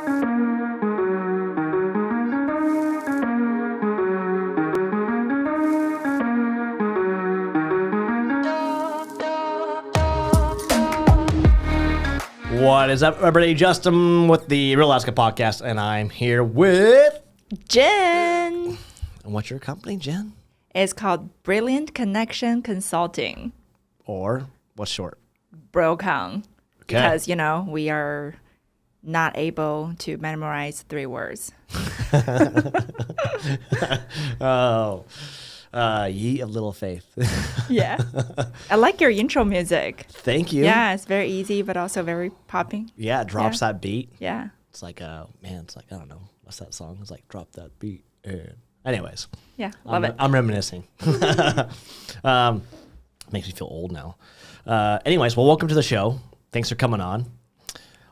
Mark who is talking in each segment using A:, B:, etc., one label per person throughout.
A: What is up, everybody? Justin with the Real Alaska Podcast, and I'm here with
B: Jen.
A: And what's your company, Jen?
B: It's called Brilliant Consulting.
A: Or what's short?
B: Brill-Con.
A: Okay.
B: Because, we are not able to memorize 3 words.
A: Ye of little faith.
B: Yeah. I like your intro music.
A: Thank you.
B: Yeah, it's very easy, but also very popping.
A: Yeah, it drops that beat.
B: Yeah.
A: It's like, I don't know. What's that song? It's like, drop that beat. Anyways.
B: Yeah, love it.
A: I'm reminiscing. Makes me feel old now. Anyways, well, welcome to the show. Thanks for coming on.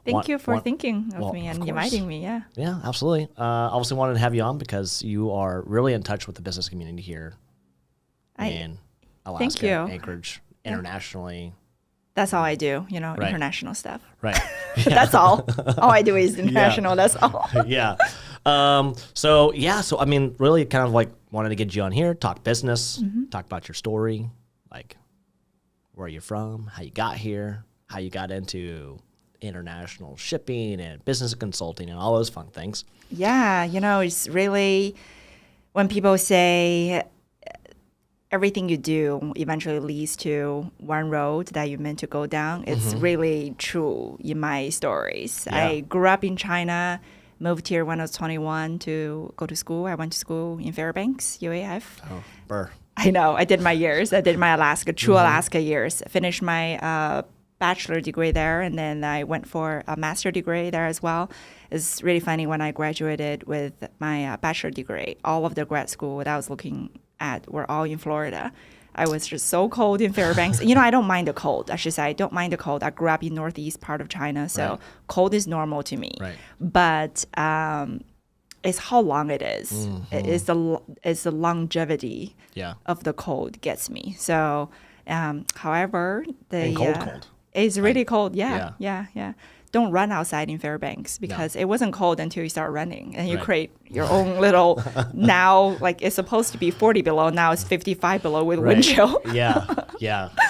B: Thank you for thinking of me and inviting me. Yeah.
A: Yeah, absolutely. Obviously wanted to have you on because you are really in touch with the business community here in Alaska,
B: thank you.
A: Anchorage, internationally.
B: That's all I do, international stuff.
A: Right.
B: That's all. All I do is international. That's all.
A: Yeah. So I mean, really kind of like wanted to get you on here, talk business, talk about your story, like where you're from, how you got here, how you got into international shipping and business consulting and all those fun things.
B: Yeah, it's really when people say everything you do eventually leads to one road that you're meant to go down. It's really true in my stories.
A: Yeah.
B: I grew up in China, moved here when I was 21 to go to school. I went to school in Fairbanks, UAF.
A: Oh, burr.
B: I know. I did my years. I did my true Alaska years. Finished my bachelor degree there, and then I went for a master degree there as well. It's really funny when I graduated with my bachelor degree. All of the grad school that I was looking at were all in Florida. I was just so cold in Fairbanks. I don't mind the cold. I should say I don't mind the cold. I grew up in northeast part of China, so cold is normal to me.
A: Right.
B: But it's how long it is. It's the longevity of the cold gets me. So, however,
A: And cold.
B: It's really cold. Yeah. Don't run outside in Fairbanks because it wasn't cold until you start running and you create your own little, now like it's supposed to be 40 below. Now it's 55 below with wind chill.
A: Yeah.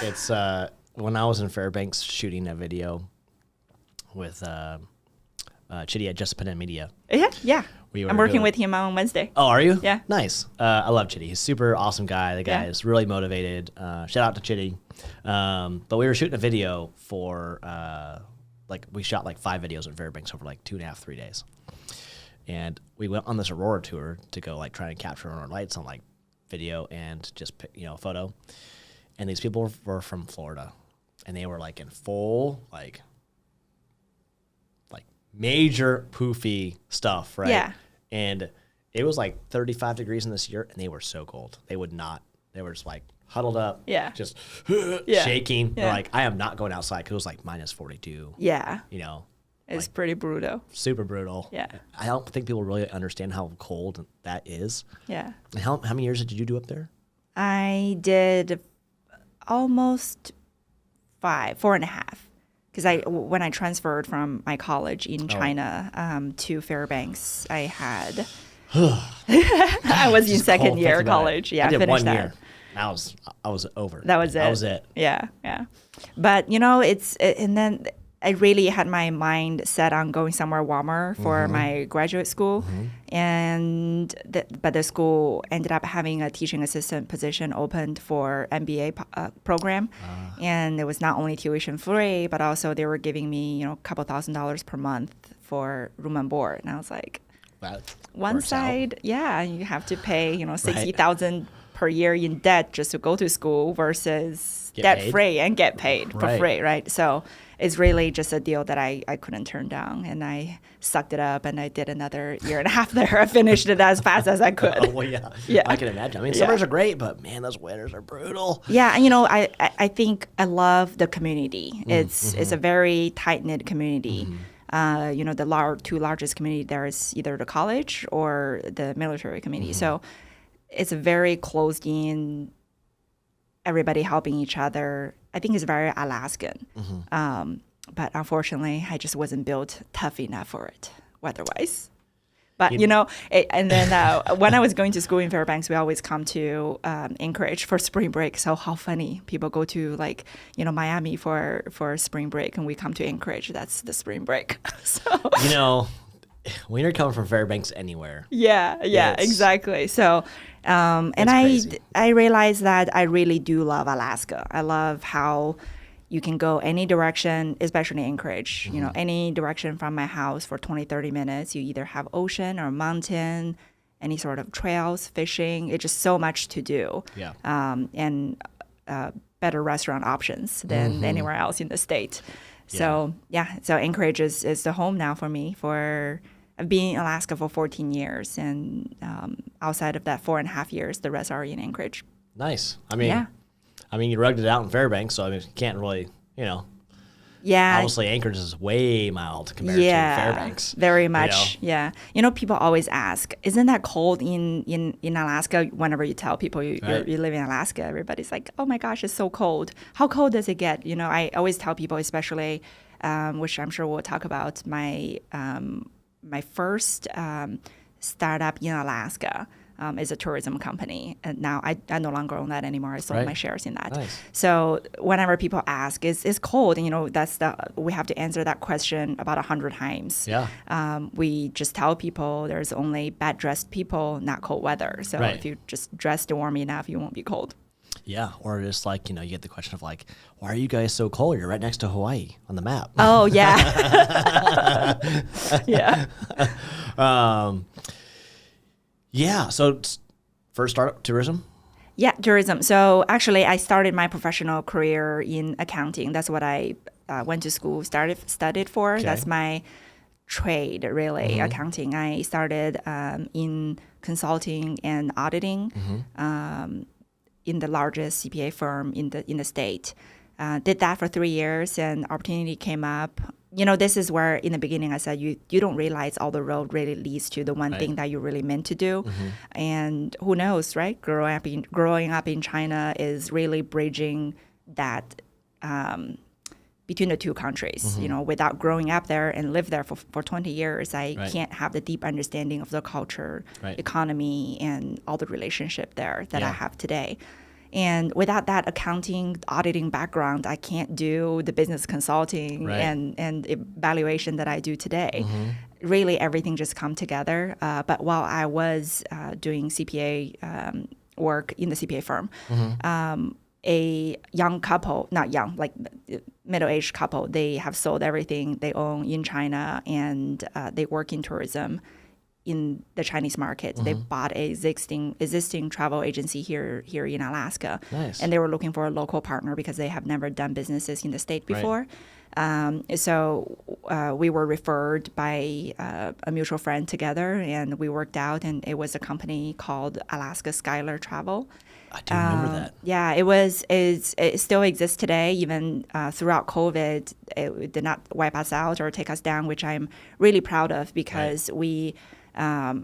A: It's when I was in Fairbanks shooting a video with Chitty at Just Pen Media.
B: Yeah. I'm working with him on Wednesday.
A: Oh, are you?
B: Yeah.
A: Nice. I love Chitty. He's a super awesome guy. The guy is really motivated. Shout out to Chitty. But we were shooting a video for, we shot like 5 videos in Fairbanks over like 2.5, 3 days. And we went on this Aurora tour to go like try and capture our lights on like video and just, photo. And these people were from Florida. And they were like in full, like major poofy stuff, right? Yeah. And it was like 35 degrees in this year, and they were so cold. They were just like huddled up, just shaking.
B: Yeah.
A: They're like, I am not going outside because it was like minus 42.
B: Yeah. It's pretty brutal.
A: Super brutal.
B: Yeah.
A: I don't think people really understand how cold that is.
B: Yeah.
A: And how many years did you do up there?
B: I did almost 4.5. Because when I transferred from my college in China to Fairbanks, I had I was in second year college. Yeah,
A: I did
B: finished
A: 1
B: that.
A: year. I was over.
B: That was it. Yeah. But and then I really had my mind set on going somewhere warmer for my graduate school, but the school ended up having a teaching assistant position opened for MBA program, and it was not only tuition free, but also they were giving me a couple $1,000s per month for room and board, and I was like, one side, you have to pay $60,000 per year in debt just to go to school versus debt free and get paid for free, right? So it's really just a deal that I couldn't turn down, and I sucked it up, and I did another 1.5 years there. I finished it as fast as I could.
A: Oh, well, yeah. I can imagine. I mean, summers are great, but man, those winters are brutal.
B: Yeah, and I think I love the community. It's a very tight-knit community. The 2 largest community there is either the college or the military community. So it's a very closed-in, everybody helping each other. I think it's very Alaskan. But unfortunately, I just wasn't built tough enough for it. weather-wise. But, and then when I was going to school in Fairbanks, we always come to Anchorage for spring break. So how funny. People go to Miami for spring break and we come to Anchorage. That's the spring break. So
A: when you're coming from Fairbanks anywhere.
B: Yeah, exactly. So, and I realized that I really do love Alaska. I love how you can go any direction, especially Anchorage, any direction from my house for 20, 30 minutes. You either have ocean or mountain, any sort of trails, fishing. It's just so much to do.
A: Yeah.
B: And better restaurant options than anywhere else in the state. So, so Anchorage is the home now for me. I've been in Alaska for 14 years, and outside of that 4.5 years, the rest are in Anchorage.
A: Nice. I mean, you rugged it out in Fairbanks, so you can't really, obviously Anchorage is way mild compared to Fairbanks.
B: Very much. Yeah. People always ask, isn't that cold in Alaska? Whenever you tell people you live in Alaska, everybody's like, oh my gosh, it's so cold. How cold does it get? I always tell people, especially, which I'm sure we'll talk about, my first startup in Alaska is a tourism company. And now I no longer own that anymore. I sold my shares in that.
A: Nice.
B: So whenever people ask, is cold? We have to answer that question about 100 times.
A: Yeah.
B: We just tell people there's only bad dressed people, not cold weather. So if you just dressed warm enough, you won't be cold.
A: Yeah, or just you get the question of why are you guys so cold? You're right next to Hawaii on the map.
B: Oh, yeah. Yeah.
A: Yeah, so first startup, tourism?
B: Yeah, tourism. So actually, I started my professional career in accounting. That's what I went to school, studied for. Okay. That's my trade, really, accounting. I started in consulting and auditing in the largest CPA firm in the state. Did that for 3 years, and opportunity came up. This is where in the beginning I said you don't realize all the road really leads to the one thing that you really meant to do. And who knows, right? Growing up in China is really bridging that between the two countries. Without growing up there and lived there for 20 years, I can't have the deep understanding of the culture, economy, and all the relationship there that I have today. And without that accounting, auditing background, I can't do the business consulting and evaluation that I do today. Really, everything just come together. But while I was doing CPA work in the CPA firm, a young couple, not young, like middle-aged couple, they have sold everything they own in China, and they work in tourism in the Chinese market. They bought a existing travel agency here in Alaska.
A: Nice.
B: And they were looking for a local partner because they have never done businesses in the state before. So we were referred by a mutual friend together, and we worked out, and it was a company called Alaska Skylar Travel.
A: I do remember that.
B: Yeah, it still exists today. Even throughout COVID, it did not wipe us out or take us down, which I'm really proud of, because we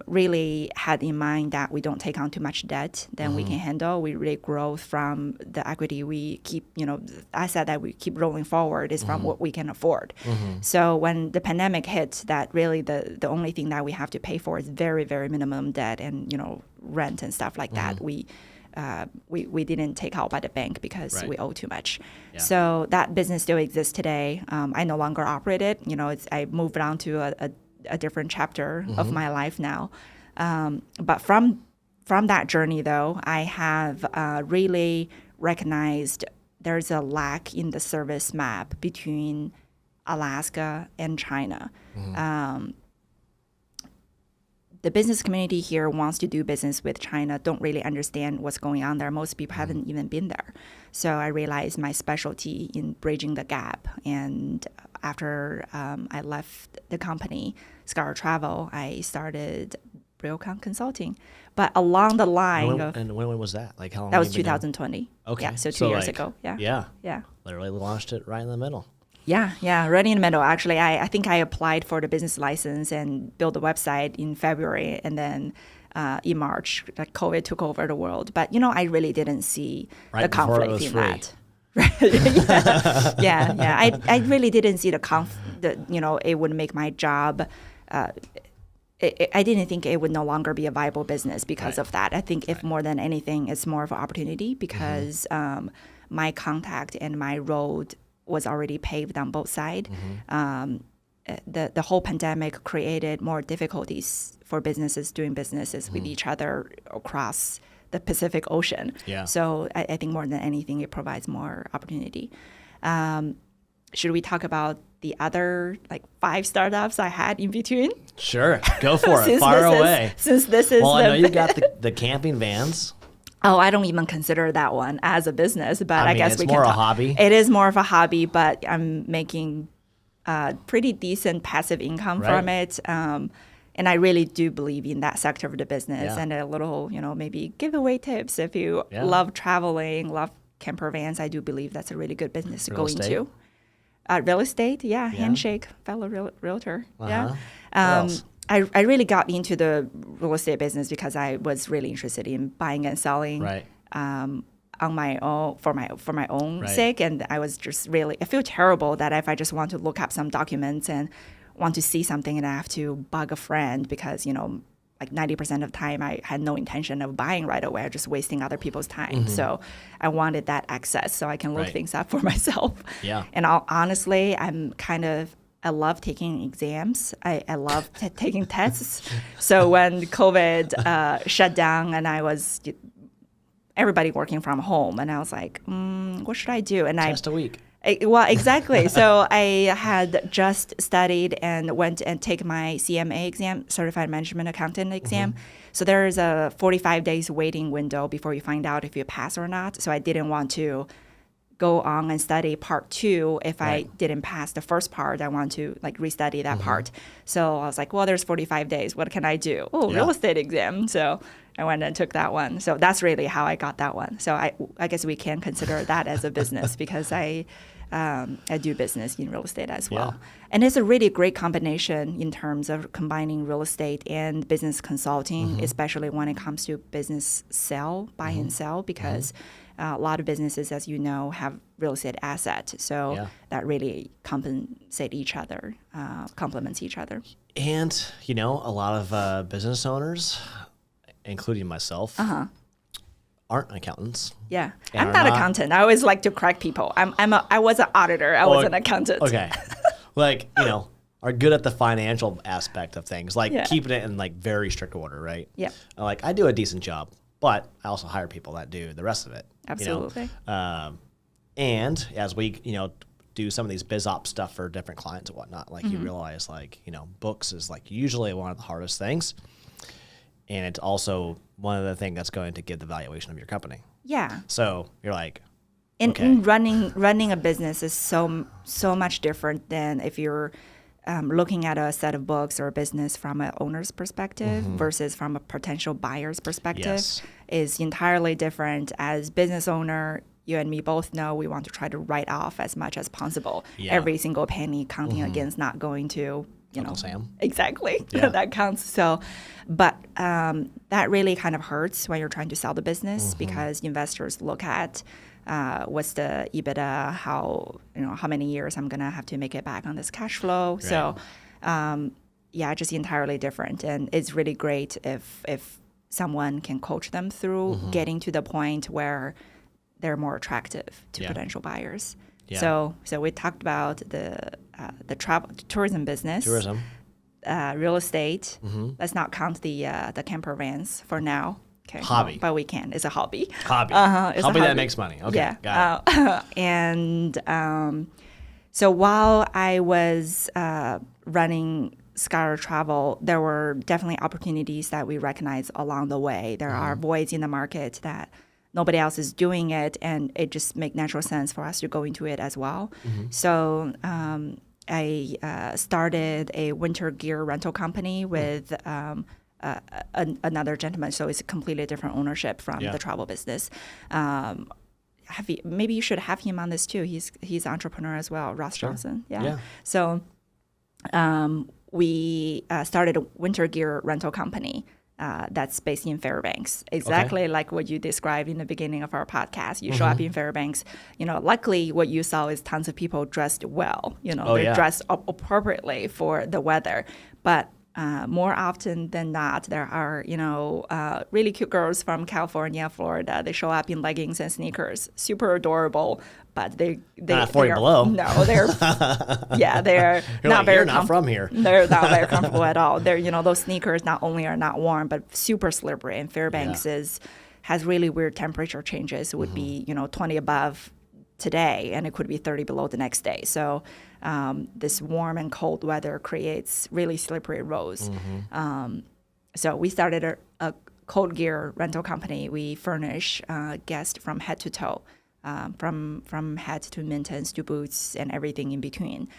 B: really had in mind that we don't take on too much debt than we can handle. We really grow from the equity we keep, I said that we keep rolling forward is from what we can afford. So when the pandemic hit, that really the only thing that we have to pay for is very, very minimum debt and, rent and stuff like that. We didn't take out by the bank because we owe too much. Yeah. So that business still exists today. I no longer operate it. I moved on to a different chapter of my life now. But from that journey, though, I have really recognized there's a lack in the service map between Alaska and China. The business community here wants to do business with China, don't really understand what's going on there. Most people haven't even been there. So I realized my specialty in bridging the gap. And after I left the company, Skylar Travel, I started Brill-Con Consulting. But along the line
A: and when was that? Like how long?
B: That was 2020.
A: Okay.
B: Yeah, so 2 years ago. Yeah.
A: Literally launched it right in the middle.
B: Yeah, right in the middle. Actually, I think I applied for the business license and built the website in February, and then in March, like COVID took over the world. But I really didn't see the conflict in that. I really didn't see it would make my job I didn't think it would no longer be a viable business because of that. I think if more than anything, it's more of an opportunity because my contact and my road was already paved on both sides. The whole pandemic created more difficulties for businesses doing businesses with each other across the Pacific Ocean.
A: Yeah.
B: So I think more than anything, it provides more opportunity. Should we talk about the other 5 startups I had in between?
A: Sure, go for it. Fire away.
B: Since this is
A: I know you got the camping vans.
B: Oh, I don't even consider that one as a business, but I guess
A: it's
B: we can
A: more a
B: talk.
A: hobby.
B: It is more of a hobby, but I'm making pretty decent passive income from it. And I really do believe in that sector of the business and a little, maybe giveaway tips if you love traveling, love camper vans. I do believe that's a really good business to go into. Real estate, handshake, fellow realtor. Yeah. I really got into the real estate business because I was really interested in buying and selling on my own for my own sake, and I was just I feel terrible that if I just want to look up some documents and want to see something and I have to bug a friend because 90% of the time I had no intention of buying right away. I'm just wasting other people's time. So I wanted that access so I can look things up for myself.
A: Yeah.
B: And honestly, I love taking exams. I love taking tests. So when COVID shut down and everybody working from home, and I was like, what should I do? And
A: Test a week.
B: Well, exactly. So I had just studied and went and take my CMA exam, Certified Management Accountant exam. So there is a 45 days waiting window before you find out if you pass or not. So I didn't want to go on and study part 2 if I didn't pass the first part. I want to restudy that part. So I was like, well, there's 45 days. What can I do? Oh, real estate exam. So I went and took that one. So that's really how I got that one. So I guess we can consider that as a business because I do business in real estate as well. And it's a really great combination in terms of combining real estate and business consulting, especially when it comes to business buy and sell, because a lot of businesses, as you know, have real estate assets. So that really complements each other.
A: And, a lot of business owners, including myself, aren't accountants.
B: Yeah, I'm not an accountant. I always like to correct people. I was an auditor. I was an accountant.
A: Okay, are good at the financial aspect of things, keeping it in very strict order, right?
B: Yeah.
A: I do a decent job, but I also hire people that do the rest of it.
B: Absolutely.
A: And as we do some of these biz op stuff for different clients and whatnot, you realize books is usually one of the hardest things. And it's also one of the things that's going to give the valuation of your company. Yeah. So you're like,
B: and running a business is so much different than if you're looking at a set of books or a business from an owner's perspective versus from a potential buyer's perspective. Is entirely different. As business owner, you and me both know we want to try to write off as much as possible. Every single penny counting against not going to
A: Uncle Sam.
B: Exactly. That counts. So, but that really kind of hurts when you're trying to sell the business because investors look at what's the EBITDA, how many years I'm gonna have to make it back on this cash flow. Right. So, just entirely different, and it's really great if someone can coach them through getting to the point where they're more attractive to potential buyers. Yeah. So we talked about the tourism business, real estate. Let's not count the camper vans for now. Okay,
A: hobby,
B: but we can. It's a hobby.
A: Hobby. Hobby that makes money. Okay,
B: yeah.
A: Got it.
B: And so while I was running Scholar Travel, there were definitely opportunities that we recognized along the way. There are voids in the market that nobody else is doing it, and it just makes natural sense for us to go into it as well. So I started a winter gear rental company with another gentleman, so it's a completely different ownership from the travel business. Maybe you should have him on this too. He's an entrepreneur as well, Ross Johnson. Yeah. So we started a winter gear rental company that's based in Fairbanks, exactly like what you described in the beginning of our podcast. You show up in Fairbanks, luckily what you saw is tons of people dressed well, they're dressed appropriately for the weather. But more often than not, there are, really cute girls from California, Florida. They show up in leggings and sneakers, super adorable, but they
A: not 40
B: are,
A: below.
B: No, they're they're not very.
A: You're not from here.
B: They're not very comfortable at all. They're those sneakers not only are not warm, but super slippery. And Fairbanks has really weird temperature changes. It would be 20 above today, and it could be 30 below the next day. So this warm and cold weather creates really slippery roads. So we started a cold gear rental company. We furnish guests from head to toe, from hat to mittens to boots and everything in between.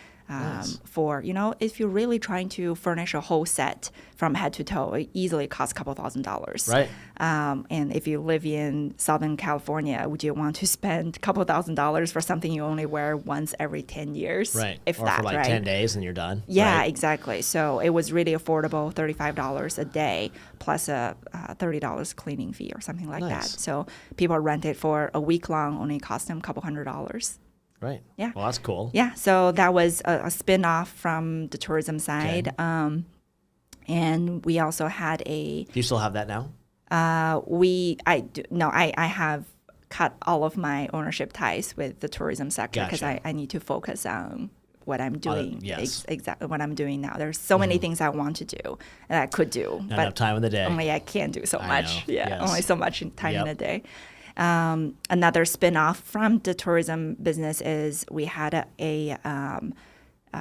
B: For, if you're really trying to furnish a whole set from head to toe, it easily costs a couple $1,000s.
A: Right.
B: And if you live in Southern California, would you want to spend a couple $1,000s for something you only wear once every 10 years?
A: Right.
B: If
A: or
B: that,
A: for like
B: right?
A: 10 days and you're done.
B: Yeah,
A: right?
B: exactly. So it was really affordable, $35 a day plus a $30 cleaning fee or something like that. So people rent it for a week long, only cost them a couple $100s.
A: Right.
B: Yeah.
A: Well, that's cool.
B: Yeah. So that was a spin-off from the tourism side.
A: Okay.
B: And we also had a...
A: Do you still have that now?
B: I have cut all of my ownership ties with the tourism sector because
A: Gotcha.
B: I need to focus on what I'm doing.
A: Yes.
B: Exactly what I'm doing now. There's so many things I want to do and I could do.
A: Not enough time in the day.
B: Only I can't do so much.
A: know.
B: Yeah.
A: Yes.
B: Only so much time in a day. Another spin-off from the tourism business is we had a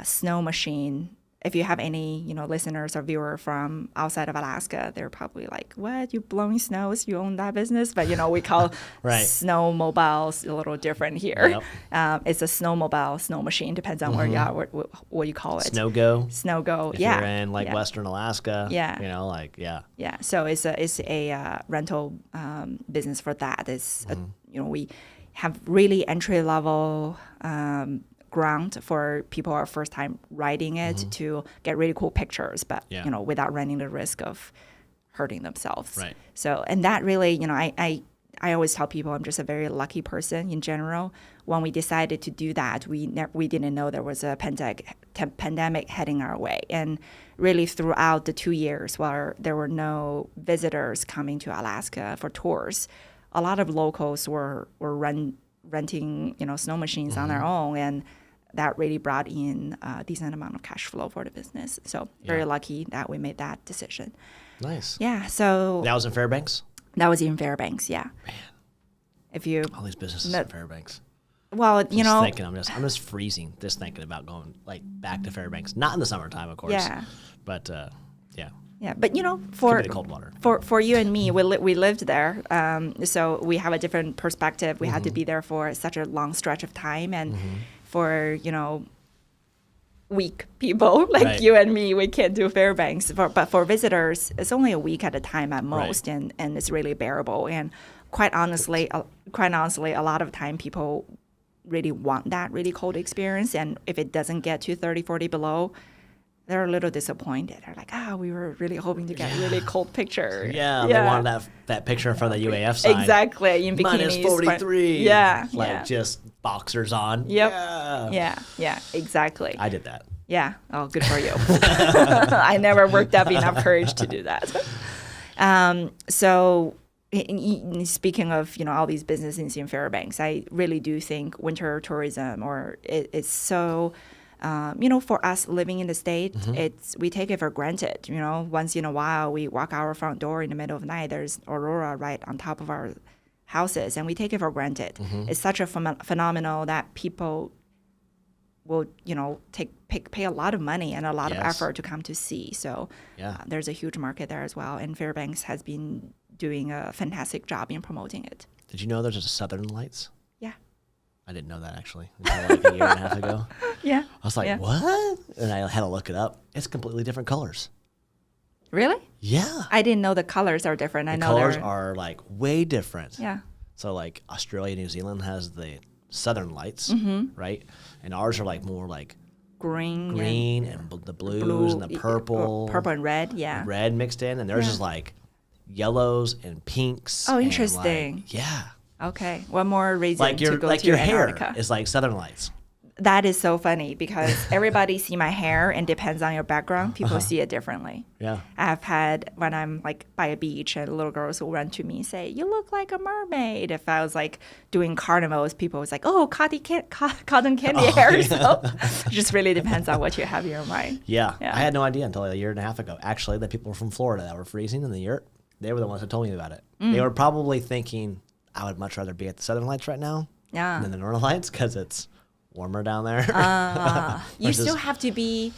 B: snow machine. If you have any, listeners or viewer from outside of Alaska, they're probably like, "What? You blowing snows? You own that business?" But we call
A: Right.
B: snowmobiles a little different here.
A: Yep.
B: It's a snowmobile, snow machine, depends on where you are, what you call it.
A: Snow-go.
B: Snow-go.
A: If
B: Yeah.
A: you're in Western Alaska.
B: Yeah.
A: Yeah.
B: So it's a rental business for that. It's we have really entry level ground for people who are first time riding it to get really cool pictures, but without running the risk of hurting themselves.
A: Right.
B: So and that really I always tell people I'm just a very lucky person in general. When we decided to do that, we didn't know there was a pandemic heading our way. And really throughout the 2 years where there were no visitors coming to Alaska for tours, a lot of locals were renting snow machines on their own, and that really brought in a decent amount of cash flow for the business. So very lucky that we made that decision.
A: Nice.
B: Yeah. So
A: That was in Fairbanks?
B: that was in Fairbanks. Yeah.
A: Man.
B: If you
A: All these businesses in Fairbanks.
B: well,
A: Thinking, I'm just freezing just thinking about going back to Fairbanks. Not in the summertime, of course.
B: Yeah.
A: But yeah.
B: Yeah, but
A: Could be the cold water.
B: for you and me, we lived there, so we have a different perspective. We had to be there for such a long stretch of time, and for weak people like
A: Right.
B: you and me, we can't do Fairbanks. But for visitors, it's only a week at a time at most,
A: Right.
B: and it's really bearable. And quite honestly, a lot of time people really want that really cold experience, and if it doesn't get to 30, 40 below, they're a little disappointed. They're like, we were really hoping to get a really cold picture.
A: Yeah, they wanted that picture in front of the UAF sign.
B: Exactly, in bikinis.
A: Minus 43.
B: Yeah.
A: Just boxers on.
B: Yep.
A: Yeah.
B: Yeah, exactly.
A: I did that.
B: Yeah. Oh, good for you. I never worked up enough courage to do that. So speaking of, all these businesses in Fairbanks, I really do think winter tourism it's so... for us living in the state, we take it for granted. Once in a while, we walk our front door in the middle of the night, there's aurora right on top of our houses, and we take it for granted. It's such a phenomenon that people will, pay a lot of money and a lot of effort to come to see. So there's a huge market there as well, and Fairbanks has been doing a fantastic job in promoting it.
A: Did you know there's a Southern Lights?
B: Yeah.
A: I didn't know that actually until like a year and a half ago.
B: Yeah.
A: I was like, what? And I had to look it up. It's completely different colors.
B: Really?
A: Yeah.
B: I didn't know the colors are different. I
A: The
B: know
A: colors
B: they're...
A: are like way different.
B: Yeah.
A: So like Australia, New Zealand has the Southern Lights, right? And ours are like more like
B: green
A: and the blues and the purple.
B: Purple and red, yeah.
A: Red mixed in. And theirs is like yellows and pinks.
B: Oh,
A: and,
B: interesting.
A: yeah.
B: Okay. One more reason
A: Like
B: to go to
A: your hair
B: Antarctica.
A: is like Southern Lights.
B: That is so funny because everybody see my hair and depends on your background. People see it differently.
A: Yeah.
B: I've had when I'm like by a beach and little girls will run to me and say, "You look like a mermaid." If I was like doing carnivals, people was like, "Oh, cotton candy hair."
A: Yeah.
B: So it just really depends on what you have in your mind.
A: Yeah.
B: Yeah.
A: I had no idea until a year and a half ago. Actually, the people from Florida that were freezing in the yurt, they were the ones that told me about it. They were probably thinking, I would much rather be at the Southern Lights right now
B: Yeah.
A: than the Northern Lights because it's warmer down there.
B: You still have to be.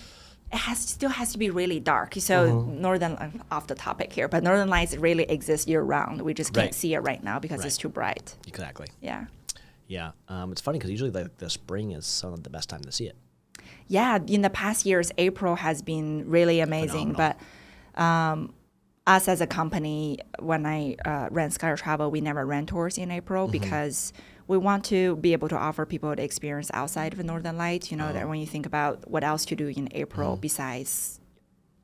B: Still has to be really dark. So Northern, off the topic here, but Northern Lights really exist year round. We just can't
A: Right.
B: see it right now because
A: Right.
B: it's too bright.
A: Exactly.
B: Yeah.
A: Yeah. It's funny because usually the spring is some of the best time to see it.
B: Yeah, in the past years, April has been really amazing.
A: Phenomenal.
B: But us as a company, when I ran Sky Travel, we never ran tours in April because we want to be able to offer people the experience outside of the Northern Lights. You know, that when you think about what else to do in April besides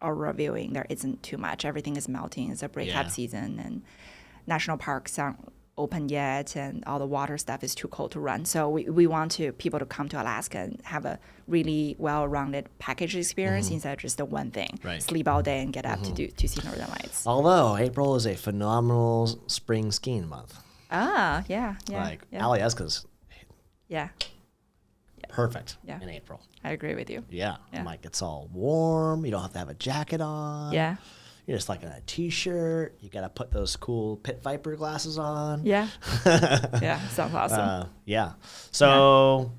B: aurora viewing, there isn't too much. Everything is melting. It's a breakup
A: Yeah.
B: season, and national parks aren't open yet, and all the water stuff is too cold to run. So we want people to come to Alaska and have a really well-rounded package experience instead of just the one thing.
A: Right.
B: Sleep all day and get up to see Northern Lights.
A: Although April is a phenomenal spring skiing month.
B: Yeah.
A: Like
B: yeah.
A: Alyeska's
B: Yeah,
A: perfect
B: Yeah.
A: in April.
B: I agree with you.
A: Yeah.
B: Yeah.
A: Like it's all warm. You don't have to have a jacket on.
B: Yeah,
A: You're just like in a t-shirt. You got to put those cool pit viper glasses on.
B: yeah, yeah. Sounds awesome.
A: Yeah. So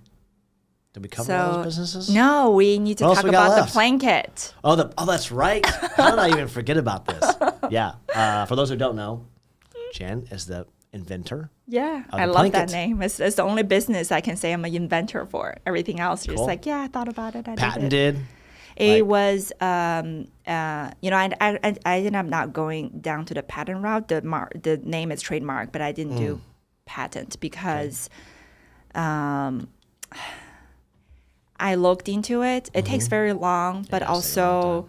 A: did we cover all
B: So
A: those businesses?
B: no, we need to
A: What else
B: talk
A: we got
B: about the
A: left?
B: blanket.
A: Oh, that's right. How did I even forget about this? Yeah. For those who don't know, Jen is the inventor.
B: Yeah,
A: Of
B: I
A: the
B: love that
A: blanket.
B: name. It's the only business I can say I'm an inventor for. Everything else, you're
A: Cool.
B: just like, yeah, I thought about it. I did it.
A: Patented.
B: It
A: Like-
B: was, I ended up not going down to the patent route. The name is trademark, but I didn't do patent because I looked into it. It takes very long, but
A: does take a long
B: also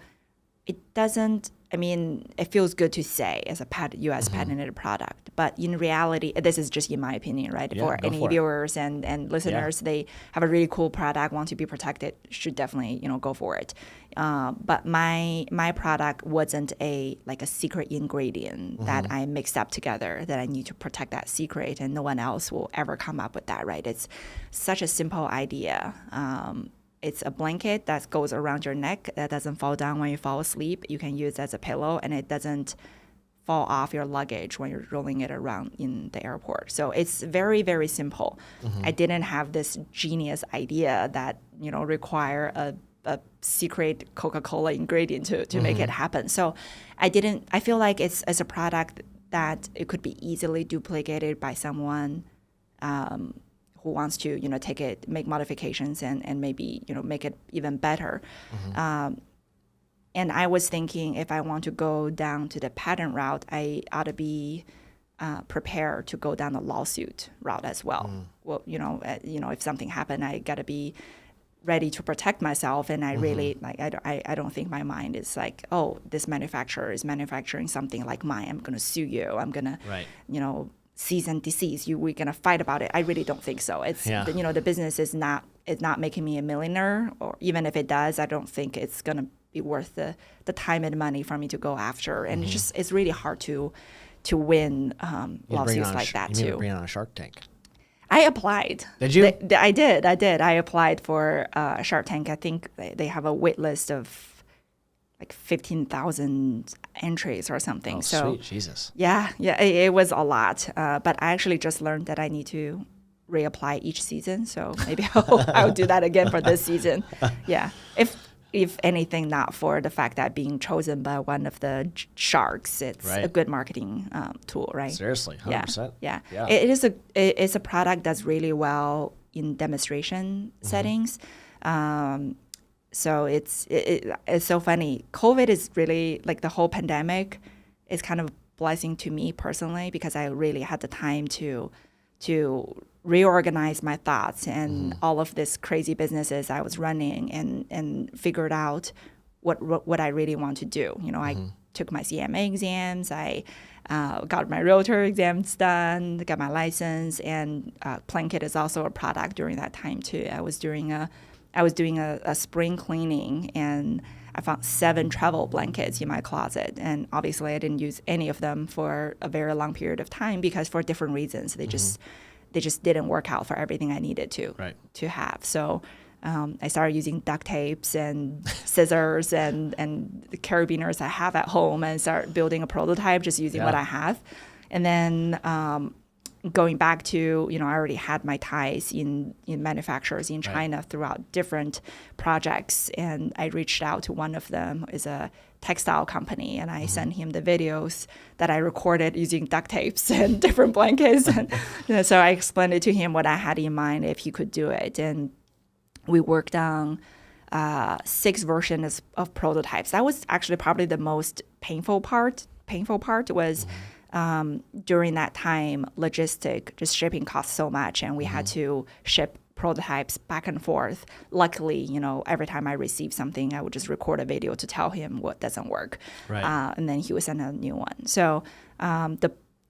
B: it doesn't. I mean, it feels good to say as a U.S. patented product, but in reality, this is just in my opinion, right?
A: Yeah,
B: for
A: go
B: any
A: for it.
B: viewers and listeners, they have a really cool product, want to be protected, should definitely go for it. But my product wasn't a secret ingredient that I mixed up together that I need to protect that secret, and no one else will ever come up with that, right? It's such a simple idea. It's a blanket that goes around your neck that doesn't fall down when you fall asleep. You can use it as a pillow, and it doesn't fall off your luggage when you're rolling it around in the airport. So it's very, very simple. I didn't have this genius idea that require a secret Coca-Cola ingredient to make it happen. So I feel like it's a product that it could be easily duplicated by someone who wants to, take it, make modifications and maybe, make it even better. And I was thinking if I want to go down to the patent route, I ought to be prepared to go down the lawsuit route as well. Well, if something happened, I got to be ready to protect myself. And I really, I don't think my mind is like, oh, this manufacturer is manufacturing something like mine. I'm going to sue you. I'm going to,
A: Right.
B: cease and desist. We're gonna fight about it. I really don't think so. It's the business is not making me a millionaire, or even if it does, I don't think it's gonna be worth the time and money for me to go after. And it's really hard to win lawsuits like that
A: You need to
B: too.
A: bring on a Shark Tank.
B: I applied.
A: Did you?
B: I did. I applied for Shark Tank. I think they have a wait list of like 15,000 entries or something.
A: Oh,
B: so
A: sweet Jesus.
B: yeah, it was a lot. But I actually just learned that I need to reapply each season. So maybe I'll do that again for this season. Yeah, if anything, not for the fact that being chosen by one of the sharks, it's
A: Right.
B: a good marketing tool, right?
A: Seriously, 100%.
B: Yeah.
A: Yeah.
B: It's a product that's really well in demonstration settings. So it's so funny. COVID is really like the whole pandemic is kind of a blessing to me personally because I really had the time to reorganize my thoughts and all of these crazy businesses I was running and figured out what I really want to do. took my CMA exams. I got my realtor exams done, got my license, and Blanket is also a product during that time too. I was doing a spring cleaning, and I found 7 travel blankets in my closet. And obviously, I didn't use any of them for a very long period of time because for different reasons, they just didn't work out for everything I needed to have. So I started using duct tapes and scissors and the carabiners I have at home, and start building a prototype just using what I have. And then going back to, I already had my ties in manufacturers in China throughout different projects. And I reached out to one of them, is a textile company, and I sent him the videos that I recorded using duct tapes and different blankets. And so I explained it to him what I had in mind if he could do it. And we worked on 6 versions of prototypes. That was actually probably the most painful part. Was during that time, just shipping costs so much, and we had to ship prototypes back and forth. Luckily, every time I received something, I would just record a video to tell him what doesn't work. And then he would send a new one. So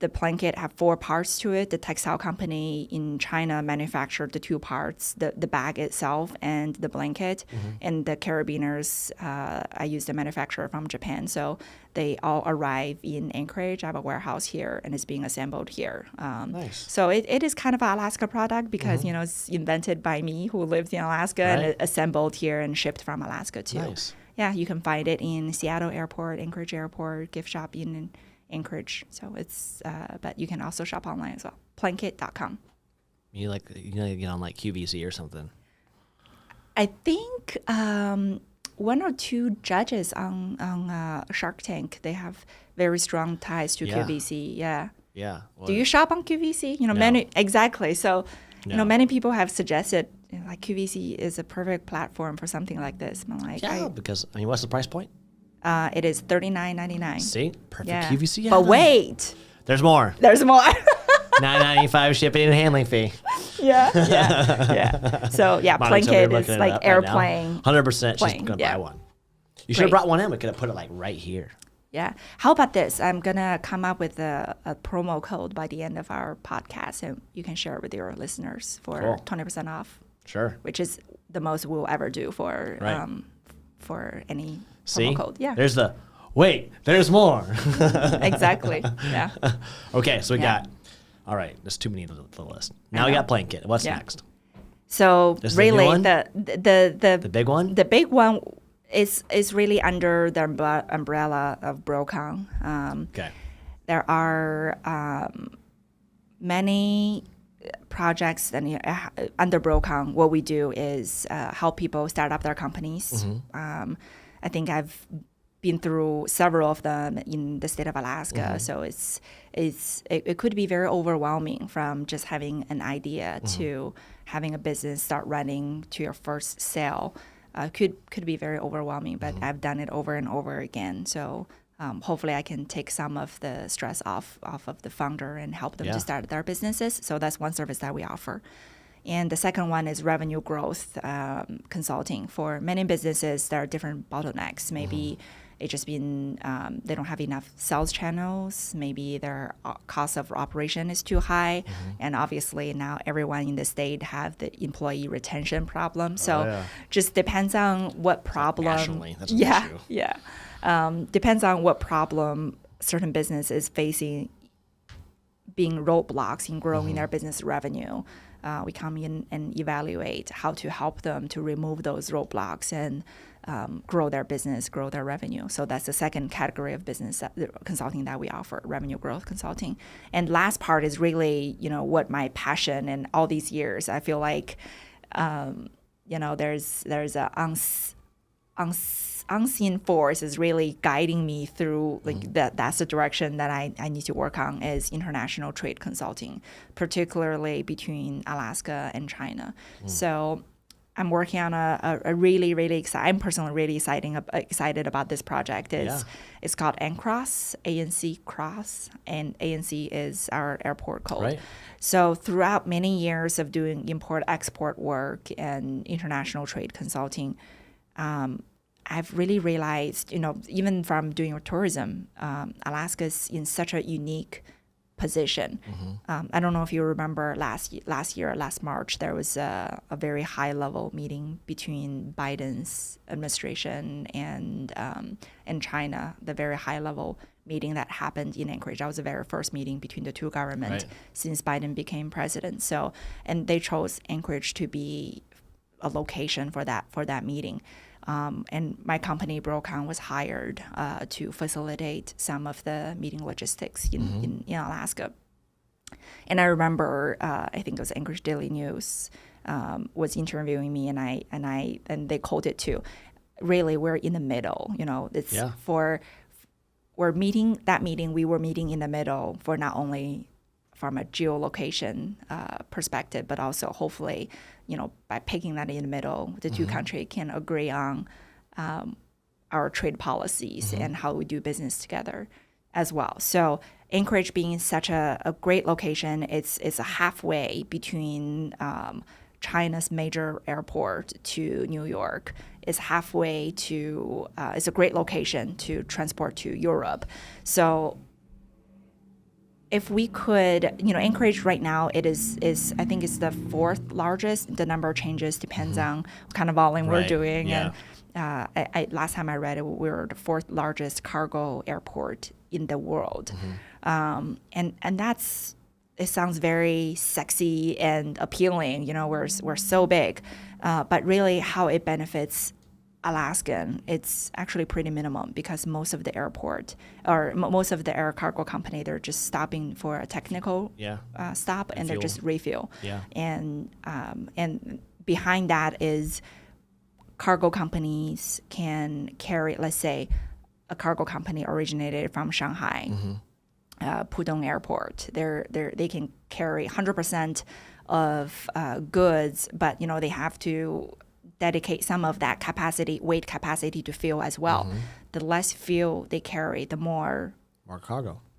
B: the blanket have 4 parts to it. The textile company in China manufactured the 2 parts, the bag itself and the blanket. And the carabiners, I used a manufacturer from Japan. So they all arrive in Anchorage. I have a warehouse here, and it's being assembled here.
A: Nice.
B: So it is kind of an Alaska product because, it's invented by me who lived in Alaska and it assembled here and shipped from Alaska too.
A: Nice.
B: Yeah, you can find it in Seattle Airport, Anchorage Airport, gift shop in Anchorage. So it's, but you can also shop online as well. Blanket.com.
A: You get on like QVC or something.
B: I think 1 or 2 judges on Shark Tank, they have very strong ties to QVC. Yeah.
A: Yeah. Well,
B: do you shop on QVC?
A: No.
B: Exactly. So,
A: No.
B: many people have suggested like QVC is a perfect platform for something like this. I'm like,
A: because what's the price point?
B: It is $39.99.
A: See, perfect
B: Yeah.
A: QVC.
B: But wait,
A: there's more.
B: there's more.
A: $9.95 shipping and handling fee.
B: Yeah. So Blanket is like airplane.
A: 100%. She's
B: plane,
A: gonna buy one. You should have
B: Great.
A: brought one in. We could have put it like right here.
B: Yeah. How about this? I'm gonna come up with a promo code by the end of our podcast, and you can share it with your listeners for
A: Cool.
B: 20% off.
A: Sure.
B: Which is the most we'll ever do for any promo code. Yeah.
A: There's more.
B: Exactly. Yeah.
A: Okay, so we got. All right, there's too many on the list. Now we got blanket. What's next?
B: So
A: This is the new
B: really,
A: one?
B: the
A: big one.
B: The big one is really under the umbrella of Brill-Con.
A: Okay.
B: There are many projects under Brill-Con. What we do is help people start up their companies. I think I've been through several of them in the state of Alaska. So it could be very overwhelming from just having an idea to having a business start running to your first sale. Could be very overwhelming, but I've done it over and over again. So hopefully I can take some of the stress off of the founder and help them to start their businesses. So that's one service that we offer. And the second one is revenue growth consulting. For many businesses, there are different bottlenecks. Maybe it's just been they don't have enough sales channels. Maybe their cost of operation is too high. And obviously now everyone in the state have the employee retention problem. So just depends on what problem.
A: Nationally, that's an issue.
B: Yeah. Depends on what problem certain business is facing, being roadblocks in growing their business revenue. We come in and evaluate how to help them to remove those roadblocks and grow their business, grow their revenue. So that's the second category of business consulting that we offer, revenue growth consulting. And last part is really, what my passion and all these years, I feel like, there's a unseen force is really guiding me through that's the direction that I need to work on is international trade consulting, particularly between Alaska and China. So I'm working on a really, really exciting, I'm personally really excited about this project. It's called ANCROSS, ANC Cross, and ANC is our airport code.
A: Right.
B: So throughout many years of doing import-export work and international trade consulting, I've really realized, even from doing tourism, Alaska's in such a unique position. I don't know if you remember last March, there was a very high level meeting between Biden's administration and China, the very high level meeting that happened in Anchorage. That was the very first meeting between the two governments since Biden became president. So, and they chose Anchorage to be a location for that meeting. And my company, Brill-Con, was hired to facilitate some of the meeting logistics in Alaska. And I remember, I think it was Anchorage Daily News was interviewing me, and they quoted too. Really, we're in the middle. It's we were meeting in the middle for not only from a geolocation perspective, but also hopefully, by picking that in the middle, the two countries can agree on our trade policies and how we do business together as well. So Anchorage being such a great location, it's a halfway between China's major airport to New York. It's halfway to, it's a great location to transport to Europe. So if we could, Anchorage right now, it is I think it's the fourth largest. The number changes depends on what kind of volume we're doing.
A: Yeah.
B: And last time I read it, we were the fourth largest cargo airport in the world. And that's, it sounds very sexy and appealing. We're so big, but really how it benefits Alaskan, it's actually pretty minimum because most of the airport or most of the air cargo company, they're just stopping for a technical stop and they're just refuel. And behind that is cargo companies can carry, let's say, a cargo company originated from Shanghai, Pudong Airport. They can carry 100% of goods, but they have to dedicate some of that weight capacity to fuel as well. The less fuel they carry, the more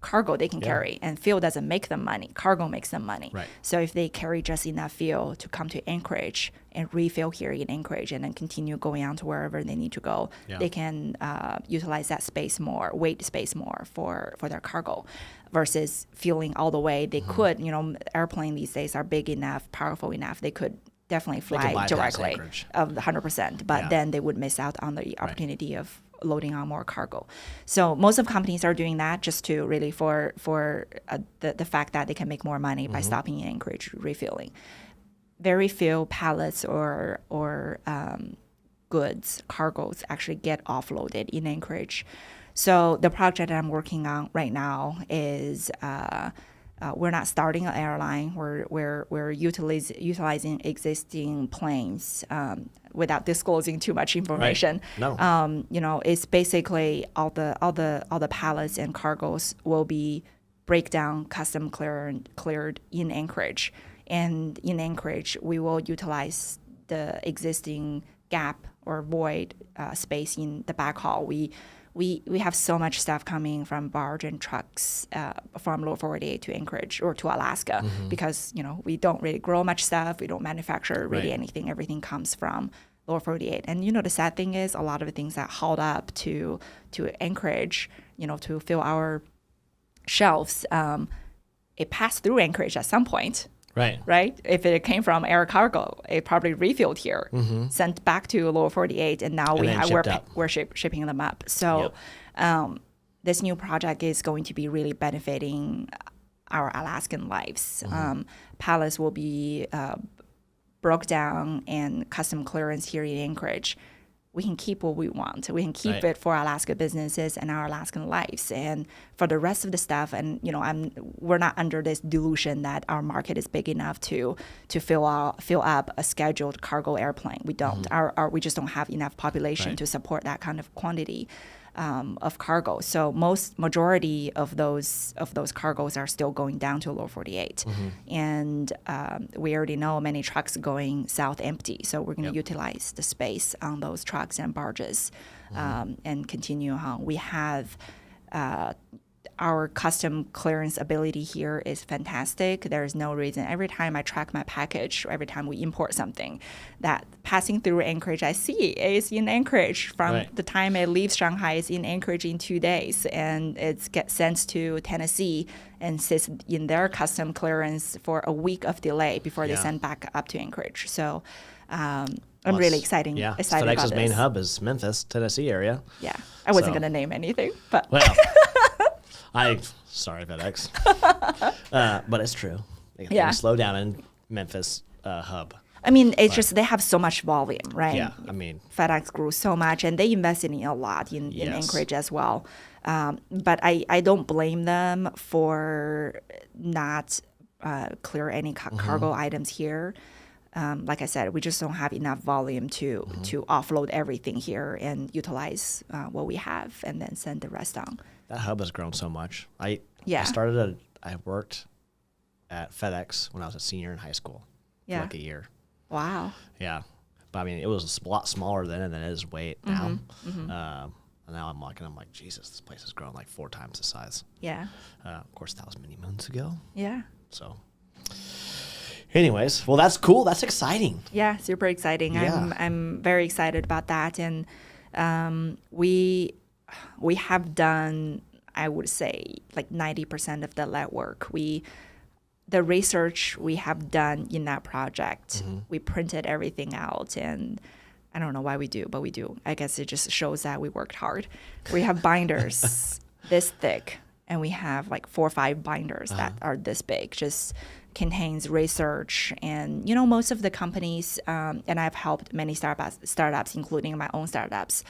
B: cargo they can carry, and fuel doesn't make them money. Cargo makes them money. So if they carry just enough fuel to come to Anchorage and refill here in Anchorage and then continue going on to wherever they need to go, they can utilize that weight space more for their cargo versus fueling all the way. They could, airplane these days are big enough, powerful enough, they could definitely fly directly of 100%, but then they would miss out on the opportunity of loading on more cargo. So most of companies are doing that just to really for the fact that they can make more money by stopping in Anchorage refueling. Very few pallets or goods, cargoes actually get offloaded in Anchorage. So the project I'm working on right now is we're not starting an airline. We're utilizing existing planes without disclosing too much information.
A: No.
B: It's basically all the pallets and cargoes will be breakdown custom cleared in Anchorage, and in Anchorage we will utilize the existing gap or void space in the backhaul. We have so much stuff coming from barge and trucks from Lower 48 to Anchorage or to Alaska because, we don't really grow much stuff. We don't manufacture really anything. Everything comes from Lower 48. And, the sad thing is a lot of the things that hauled up to Anchorage, to fill our shelves, it passed through Anchorage at some point. Right? If it came from air cargo, it probably refilled here, sent back to Lower 48, and now we're shipping them up. So this new project is going to be really benefiting our Alaskan lives. Pallets will be broke down and custom clearance here in Anchorage. We can keep what we want. We can keep it for Alaska businesses and our Alaskan lives. And for the rest of the stuff, and we're not under this delusion that our market is big enough to fill up a scheduled cargo airplane. We don't. We just don't have enough population to support that kind of quantity of cargo. So majority of those cargoes are still going down to Lower 48, and we already know many trucks going south empty. So we're going to utilize the space on those trucks and barges and continue on. We have our custom clearance ability here is fantastic. There's no reason. Every time I track my package, every time we import something, that passing through Anchorage, I see it's in Anchorage. From the time it leaves Shanghai, it's in Anchorage in 2 days, and it gets sent to Tennessee and sits in their custom clearance for a week of delay before they send back up to Anchorage. So I'm really excited about this.
A: FedEx's main hub is Memphis, Tennessee area.
B: Yeah, I wasn't going to name anything, but
A: well. Sorry, FedEx. But it's true. They slow down in Memphis hub.
B: I mean, it's just they have so much volume, right?
A: Yeah, I mean.
B: FedEx grew so much, and they invested in a lot in Anchorage as well. But I don't blame them for not clear any cargo items here. Like I said, we just don't have enough volume to offload everything here and utilize what we have and then send the rest on.
A: That hub has grown so much. I worked at FedEx when I was a senior in high school for like a year.
B: Wow.
A: Yeah. But I mean, it was a lot smaller then than it is now. And now I'm like, Jesus, this place has grown like 4 times the size.
B: Yeah.
A: Of course, that was many moons ago.
B: Yeah.
A: So anyways, well, that's cool. That's exciting.
B: Yeah, super exciting. Yeah. I'm very excited about that. And we have done, I would say, like 90% of the legwork. The research we have done in that project, we printed everything out, and I don't know why we do, but we do. I guess it just shows that we worked hard. We have binders this thick, and we have like 4 or 5 binders that are this big, just contains research. And, most of the companies, and I've helped many startups, including my own startups,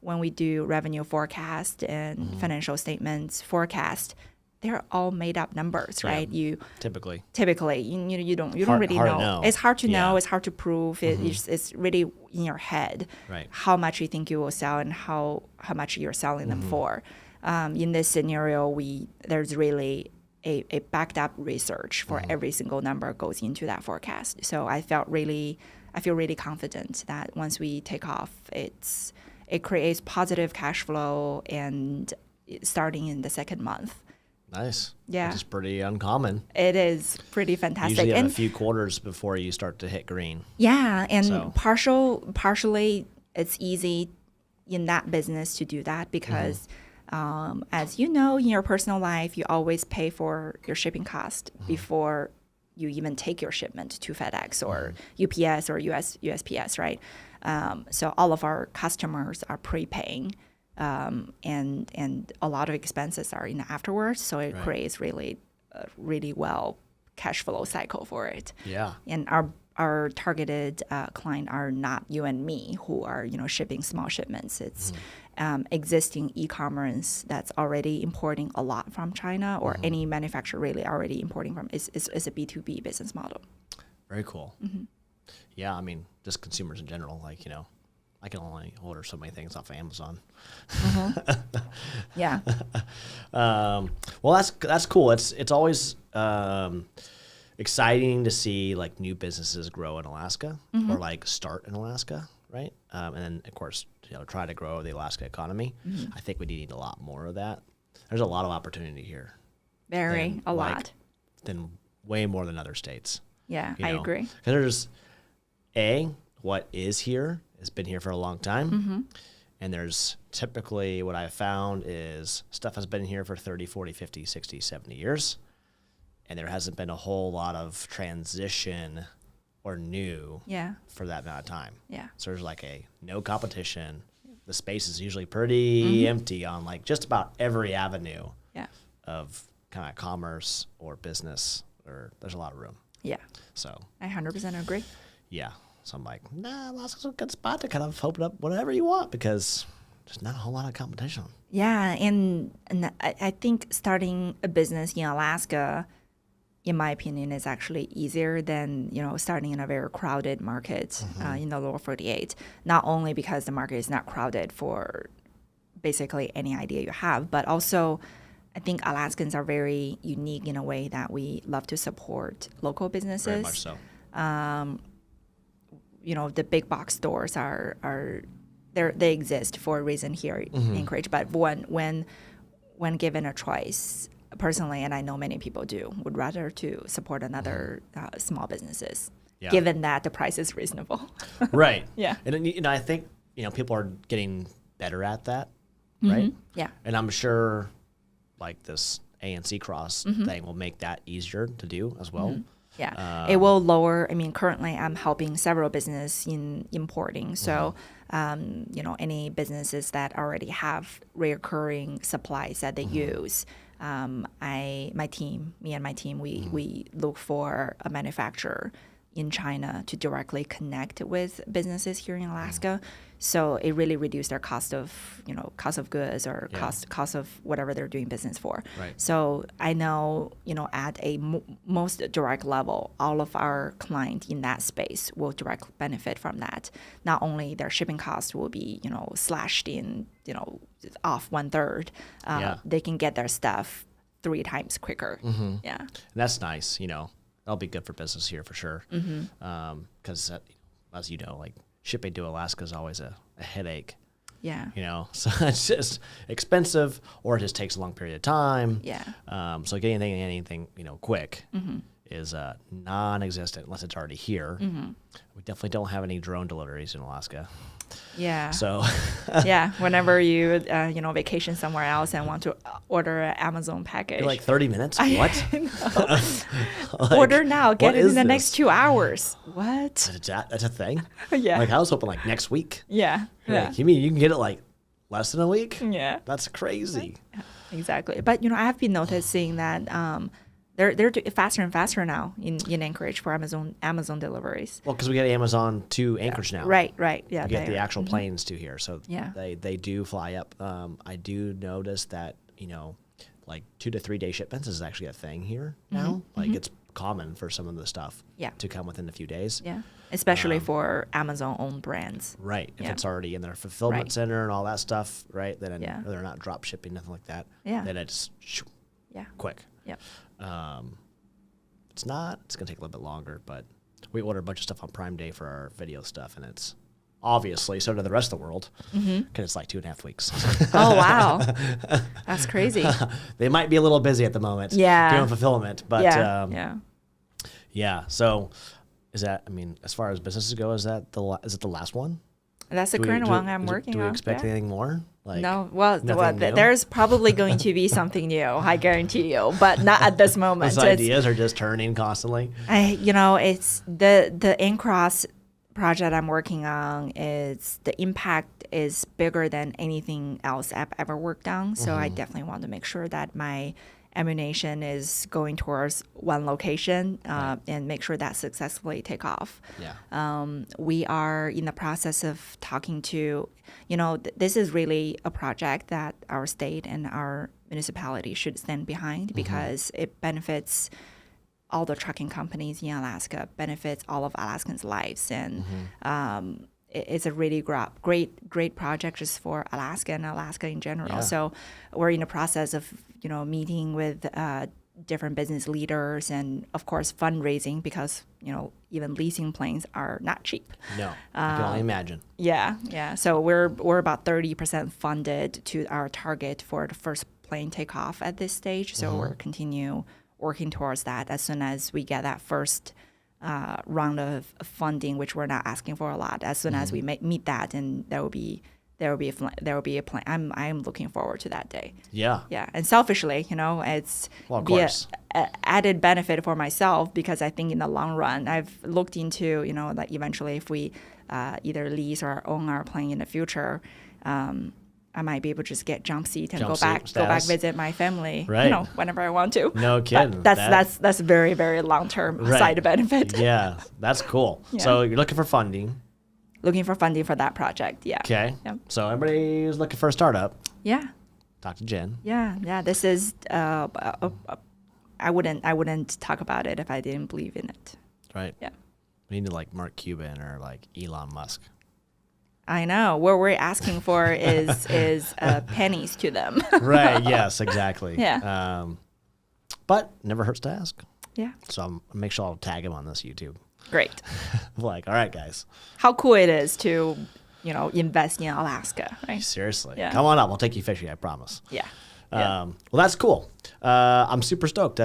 B: when we do revenue forecast and financial statements forecast, they're all made up numbers, right? You typically you don't really know. It's hard to know. It's hard to prove. It's really in your head,
A: right?
B: How much you think you will sell and how much you're selling them for. In this scenario, there's really a backed up research for every single number goes into that forecast. So I feel really confident that once we take off, it creates positive cash flow and starting in the 2nd month.
A: Nice.
B: Yeah.
A: Which is pretty uncommon.
B: It is pretty fantastic.
A: Usually you have a few quarters before you start to hit green.
B: Yeah, and partially it's easy in that business to do that because as you know, in your personal life, you always pay for your shipping cost before you even take your shipment to FedEx or UPS or USPS, right? So all of our customers are prepaying. And a lot of expenses are in afterwards, so it creates really well cash flow cycle for it.
A: Yeah.
B: And our targeted client are not you and me who are shipping small shipments. It's existing e-commerce that's already importing a lot from China or any manufacturer really already importing from. It's a B2B business model.
A: Very cool. Yeah, I mean, just consumers in general, I can only order so many things off of Amazon.
B: Yeah.
A: Well, that's cool. It's always exciting to see like new businesses grow in Alaska or like start in Alaska, right? And then of course try to grow the Alaska economy. I think we need a lot more of that. There's a lot of opportunity here.
B: A lot.
A: Than way more than other states.
B: Yeah, I agree.
A: Because there's what is here has been here for a long time. And there's typically what I've found is stuff has been here for 30, 40, 50, 60, 70 years. And there hasn't been a whole lot of transition or new for that amount of time.
B: Yeah.
A: So there's like no competition. The space is usually pretty empty on like just about every avenue of kind of commerce or business, or there's a lot of room.
B: Yeah.
A: So
B: I 100% agree.
A: Yeah. So I'm like, Alaska's a good spot to kind of open up whatever you want because there's not a whole lot of competition.
B: Yeah, and I think starting a business in Alaska, in my opinion, is actually easier than starting in a very crowded market in the lower 48. Not only because the market is not crowded for basically any idea you have, but also I think Alaskans are very unique in a way that we love to support local businesses.
A: Very much so.
B: The big box stores they exist for a reason here in Anchorage. But when when given a choice, personally, and I know many people do, would rather to support another small businesses, given that the price is reasonable.
A: Right.
B: Yeah.
A: And I think people are getting better at that, right?
B: Yeah.
A: And I'm sure like this ANC cross thing will make that easier to do as well.
B: Yeah, it will lower. I mean, currently I'm helping several businesses in importing. So, any businesses that already have recurring supplies that they use, me and my team, we look for a manufacturer in China to directly connect with businesses here in Alaska. So it really reduced their cost of goods or cost of whatever they're doing business for.
A: Right.
B: So I know, at a most direct level, all of our clients in that space will directly benefit from that. Not only their shipping costs will be, slashed in, off 1/3, they can get their stuff 3 times quicker. Yeah.
A: And that's nice, that'll be good for business here for sure. Because as you know, like shipping to Alaska is always a headache.
B: Yeah.
A: So it's just expensive, or it just takes a long period of time.
B: Yeah.
A: So getting anything quick is non-existent unless it's already here. We definitely don't have any drone deliveries in Alaska.
B: Yeah.
A: So
B: yeah, whenever you vacation somewhere else and want to order an Amazon package,
A: you're like 30 minutes. What?
B: Like, order now, get it in the next 2 hours. What?
A: That's a thing.
B: Yeah.
A: Like I was hoping like next week.
B: Yeah.
A: Like, you mean you can get it like less than a week?
B: Yeah.
A: That's crazy.
B: Yeah, exactly. But I have been noticing that they're faster and faster now in Anchorage for Amazon deliveries.
A: Well, because we get Amazon to Anchorage now.
B: Right. Yeah.
A: We get the actual planes to here, so
B: Yeah.
A: they do fly up. I do notice that like 2 to 3 day shipments is actually a thing here now. Like it's common for some of the stuff to come within a few days.
B: Yeah, especially for Amazon owned brands.
A: Right. If it's already in their fulfillment center and all that stuff, right? Then they're not drop shipping, nothing like that.
B: Yeah.
A: Then it's quick.
B: Yep.
A: It's going to take a little bit longer, but we order a bunch of stuff on Prime Day for our video stuff, and it's obviously so to the rest of the world because it's like 2.5 weeks.
B: Oh, wow. That's crazy.
A: They might be a little busy at the moment doing fulfillment, but yeah. So is that, as far as businesses go, is it the last one?
B: That's the current one I'm working on.
A: Do we expect anything more? Like,
B: no. Well,
A: new?
B: There's probably going to be something new, I guarantee you, but not at this moment.
A: Those ideas are just turning constantly.
B: It's the Incross project I'm working on. Is the impact is bigger than anything else I've ever worked on. So I definitely want to make sure that my ammunition is going towards one location and make sure that successfully take off.
A: Yeah.
B: We are in the process of talking to, this is really a project that our state and our municipality should stand behind because it benefits all the trucking companies in Alaska, benefits all of Alaskans' lives. And it's a really great project just for Alaska and Alaska in general.
A: Yeah.
B: So we're in the process of, meeting with different business leaders and, of course, fundraising because, even leasing planes are not cheap.
A: No, I can only imagine.
B: Yeah. So we're about 30% funded to our target for the first plane takeoff at this stage. So we're continue working towards that as soon as we get that first round of funding, which we're not asking for a lot. As soon as we meet that, and there will be a plan. I'm looking forward to that day.
A: Yeah.
B: And selfishly, it's
A: of
B: be
A: course.
B: a added benefit for myself because I think in the long run, I've looked into that eventually if we either lease or own our plane in the future. I might be able to just get jump seat and go back visit my family, whenever I want to.
A: No kidding.
B: But that's very, very long-term side benefit.
A: Yeah, that's cool. Yeah. So you're looking for funding.
B: Looking for funding for that project, yeah.
A: Okay.
B: Yep.
A: So everybody's looking for a startup.
B: Yeah.
A: Talk to Jen.
B: Yeah. This is, I wouldn't talk about it if I didn't believe in it.
A: Right.
B: Yeah.
A: We need to like Mark Cuban or like Elon Musk.
B: I know. What we're asking for is pennies to them.
A: Right. Yes, exactly.
B: Yeah.
A: But never hurts to ask.
B: Yeah.
A: So I'll make sure I'll tag him on this YouTube.
B: Great.
A: Like, all right, guys.
B: How cool it is to, invest in Alaska, right?
A: Seriously.
B: Yeah.
A: Come on up. We'll take you fishing, I promise.
B: Yeah.
A: Well, that's cool. I'm super stoked.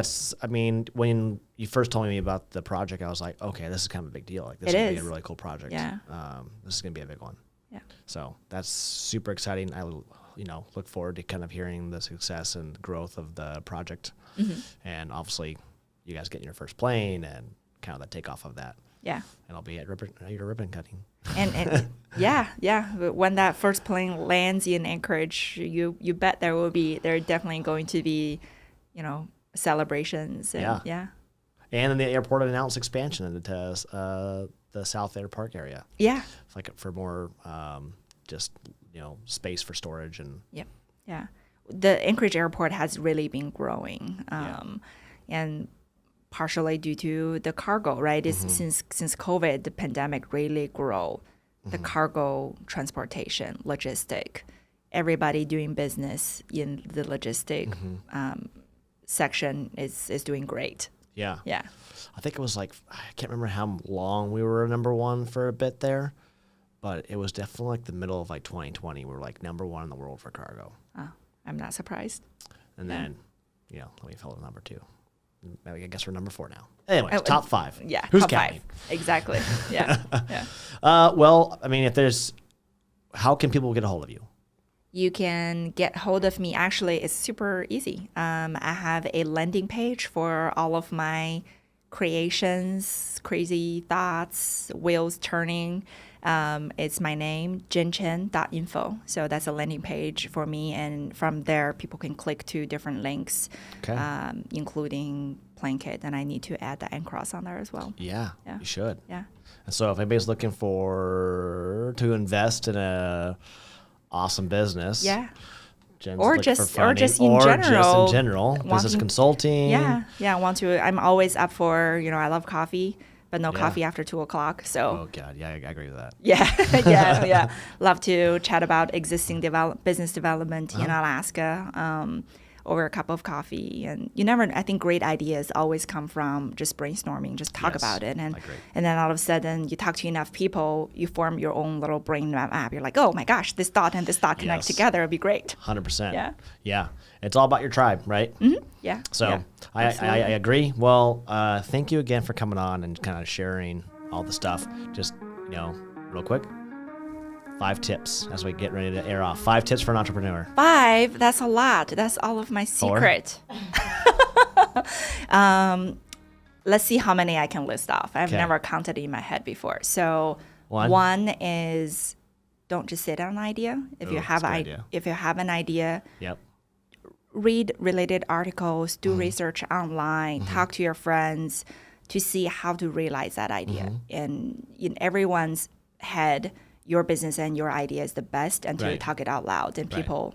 A: When you first told me about the project, I was like, okay, this is kind of a big deal. Like, this is be a really cool project.
B: Yeah.
A: This is going to be a big one.
B: Yeah.
A: So that's super exciting. I, look forward to kind of hearing the success and growth of the project. And obviously, you guys getting your first plane and kind of the takeoff of that.
B: Yeah.
A: And I'll be at your ribbon cutting.
B: And yeah. When that first plane lands in Anchorage, you bet there are definitely going to be, celebrations. And,
A: And then the airport announced expansion into the South Air Park area.
B: Yeah.
A: Like for more space for storage and.
B: Yeah. The Anchorage airport has really been growing, and partially due to the cargo, right? Since COVID, the pandemic really grew. The cargo transportation, logistic, everybody doing business in the logistic section is doing great.
A: Yeah.
B: Yeah.
A: I think it was I can't remember how long we were number one for a bit there, but it was definitely the middle of 2020. We were number one in the world for cargo.
B: Oh, I'm not surprised.
A: And then, we fell to number two. I guess we're number 4 now. Anyways, top 5.
B: Yeah.
A: Who's
B: top
A: counting?
B: 5. Exactly. Yeah.
A: Well, how can people get a hold of you?
B: You can get hold of me. Actually, it's super easy. I have a landing page for all of my creations, crazy thoughts, wheels turning. It's my name, jinchen.info. So that's a landing page for me. And from there, people can click to different links, including plane kit. And I need to add the N-Cross on there as well.
A: Yeah, you should.
B: Yeah.
A: And so if anybody's looking to invest in a awesome business.
B: Yeah.
A: Jen's
B: Or
A: looking
B: just
A: for funding,
B: in general.
A: Just in general. Business consulting.
B: Yeah. I'm always up for, I love coffee, but no coffee after 2:00. So.
A: Oh God, yeah, I agree with that.
B: Yeah. Love to chat about existing business development in Alaska over a cup of coffee. And I think great ideas always come from just brainstorming, just talk about it. And then all of a sudden you talk to enough people, you form your own little brain map. You're like, oh my gosh, this thought and this thought connect together. It'd be great.
A: 100%. Yeah. It's all about your tribe, right?
B: Mm-hmm. Yeah.
A: So I agree. Well, thank you again for coming on and kind of sharing all the stuff. Just, real quick. 5 tips as we get ready to air off. 5 tips for an entrepreneur.
B: 5, that's a lot. That's all of my secret. Let's see how many I can list off. I've never counted in my head before. So 1 is don't just sit on an idea. If you have an idea, read related articles, do research online, talk to your friends to see how to realize that idea. And in everyone's head, your business and your idea is the best until you talk it out loud. And people,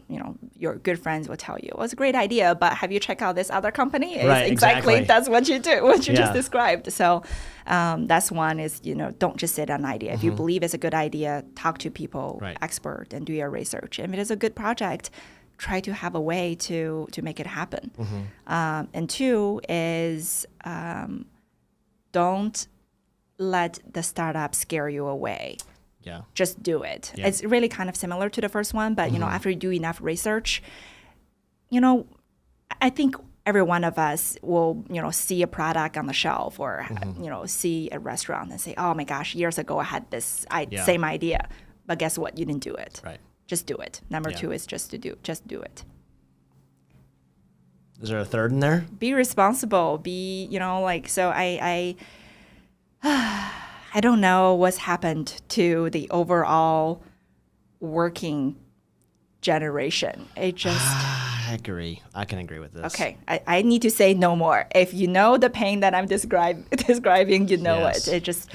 B: your good friends will tell you, well, it's a great idea, but have you checked out this other company? Exactly. That's what you do, what you just described. So that's 1 is, don't just sit on an idea. If you believe it's a good idea, talk to people, expert, and do your research. If it is a good project, try to have a way to make it happen. And 2 is don't let the startup scare you away.
A: Yeah.
B: Just do it. Yeah. It's really kind of similar to the first one, but after you do enough research, I think every one of us will, see a product on the shelf or see a restaurant and say, "Oh my gosh, years ago I had this same idea." But guess what? You didn't do it.
A: Right.
B: Just do it. Number 2 is just do it.
A: Is there a third in there?
B: Be responsible. So I don't know what's happened to the overall working generation. It just...
A: I agree. I can agree with this.
B: Okay. I need to say no more. If you know the pain that I'm describing, you know it. It just,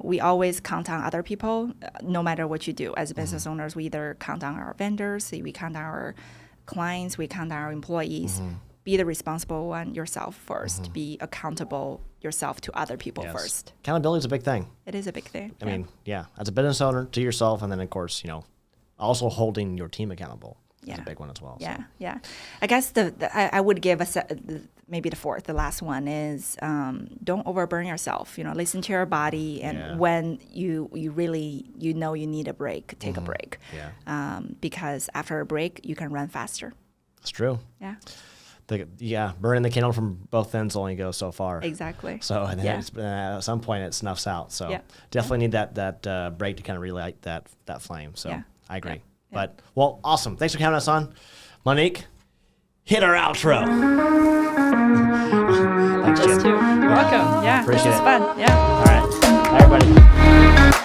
B: we always count on other people, no matter what you do. As business owners, we either count on our vendors, we count on our clients, we count on our employees. Be the responsible one yourself first. Be accountable yourself to other people first.
A: Accountability is a big thing.
B: It is a big thing.
A: I mean, as a business owner, to yourself, and then, of course, also holding your team accountable is a big one as well.
B: Yeah. I guess I would give maybe the 4th, the last one is don't overburn yourself. Listen to your body, and when you really you need a break, take a break. Because after a break, you can run faster.
A: It's true.
B: Yeah.
A: Burning the candle from both ends only goes so far.
B: Exactly.
A: So and then at some point it snuffs out. So definitely need that break to kind of relight that flame. So I agree. But well, awesome. Thanks for having us on, Monique. Hit our outro.
B: Thanks, too. You're welcome. Yeah,
A: Appreciate
B: this was
A: it.
B: fun. Yeah.
A: All right. Bye, everybody.